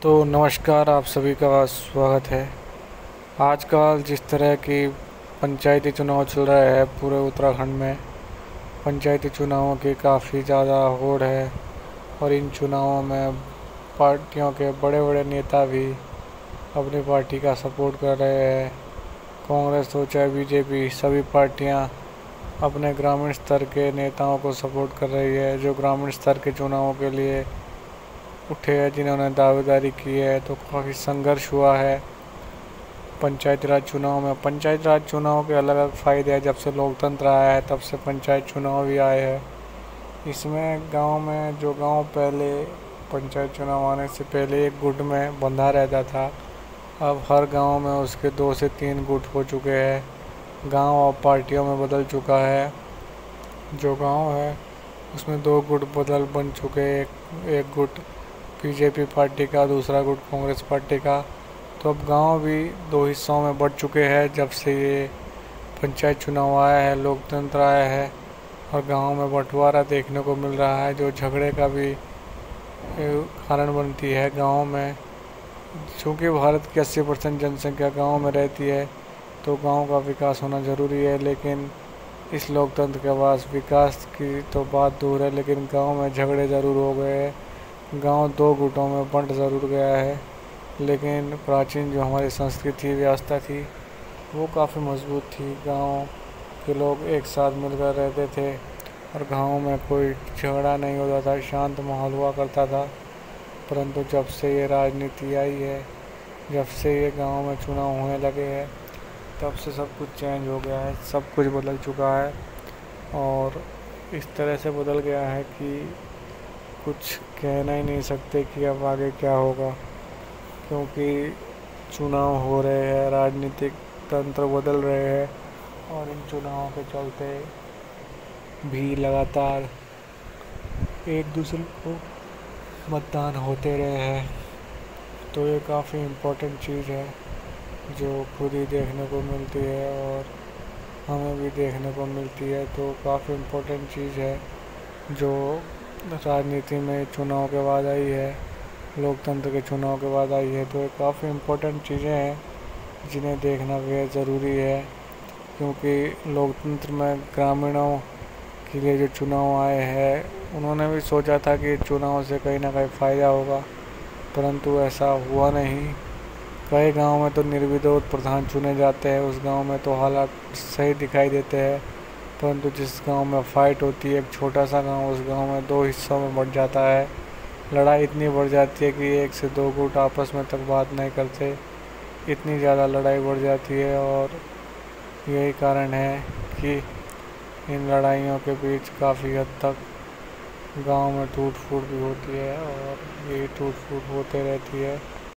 तो नमस्कार, आप सभी का स्वागत है। आजकल जिस तरह की पंचायती चुनाव चल रहा है पूरे उत्तराखंड में, पंचायती चुनावों की काफ़ी ज़्यादा होड़ है और इन चुनावों में पार्टियों के बड़े बड़े नेता भी अपनी पार्टी का सपोर्ट कर रहे हैं। कांग्रेस हो चाहे बीजेपी, सभी पार्टियां अपने ग्रामीण स्तर के नेताओं को सपोर्ट कर रही है जो ग्रामीण स्तर के चुनावों के लिए उठे हैं, जिन्होंने दावेदारी की है। तो काफ़ी संघर्ष हुआ है पंचायती राज चुनाव में। पंचायती राज चुनाव के अलग अलग फ़ायदे हैं। जब से लोकतंत्र आया है तब से पंचायत चुनाव भी आए हैं। इसमें गांव में जो गांव पहले पंचायत चुनाव आने से पहले एक गुट में बंधा रहता था, अब हर गांव में उसके 2 से 3 गुट हो चुके हैं। गांव अब पार्टियों में बदल चुका है। जो गांव है उसमें 2 गुट बन चुके हैं। एक गुट बीजेपी पार्टी का, दूसरा गुट कांग्रेस पार्टी का। तो अब गांव भी 2 हिस्सों में बढ़ चुके हैं जब से ये पंचायत चुनाव आया है, लोकतंत्र आया है। और गांव में बंटवारा देखने को मिल रहा है जो झगड़े का भी कारण बनती है गांव में। चूँकि भारत की 80% जनसंख्या गांव में रहती है तो गांव का विकास होना ज़रूरी है। लेकिन इस लोकतंत्र के पास विकास की तो बात दूर है, लेकिन गांव में झगड़े ज़रूर हो गए हैं। गांव 2 गुटों में बंट ज़रूर गया है। लेकिन प्राचीन जो हमारी संस्कृति व्यवस्था थी वो काफ़ी मजबूत थी। गांव के लोग एक साथ मिलकर रहते थे और गांव में कोई झगड़ा नहीं होता था, शांत माहौल हुआ करता था। परंतु जब से ये राजनीति आई है, जब से ये गांव में चुनाव होने लगे हैं, तब से सब कुछ चेंज हो गया है, सब कुछ बदल चुका है। और इस तरह से बदल गया है कि कुछ कहना ही नहीं सकते कि अब आगे क्या होगा, क्योंकि चुनाव हो रहे हैं, राजनीतिक तंत्र बदल रहे हैं और इन चुनावों के चलते भी लगातार एक दूसरे को मतदान होते रहे हैं। तो ये काफ़ी इम्पोर्टेंट चीज़ है जो खुद ही देखने को मिलती है और हमें भी देखने को मिलती है। तो काफ़ी इम्पोर्टेंट चीज़ है जो राजनीति में चुनाव के बाद आई है, लोकतंत्र के चुनाव के बाद आई है। तो ये काफ़ी इम्पोर्टेंट चीज़ें हैं जिन्हें देखना बेहद ज़रूरी है, क्योंकि लोकतंत्र में ग्रामीणों के लिए जो चुनाव आए हैं उन्होंने भी सोचा था कि चुनाव से कहीं ना कहीं फ़ायदा होगा, परंतु ऐसा हुआ नहीं। कई गांव में तो निर्विरोध प्रधान चुने जाते हैं, उस गांव में तो हालात सही दिखाई देते हैं। परंतु जिस गांव में फ़ाइट होती है, एक छोटा सा गांव, उस गांव में 2 हिस्सों में बढ़ जाता है। लड़ाई इतनी बढ़ जाती है कि 1 से 2 गुट आपस में तक बात नहीं करते, इतनी ज़्यादा लड़ाई बढ़ जाती है। और यही कारण है कि इन लड़ाइयों के बीच काफ़ी हद तक गांव में टूट फूट भी होती है और यही टूट फूट होते रहती है।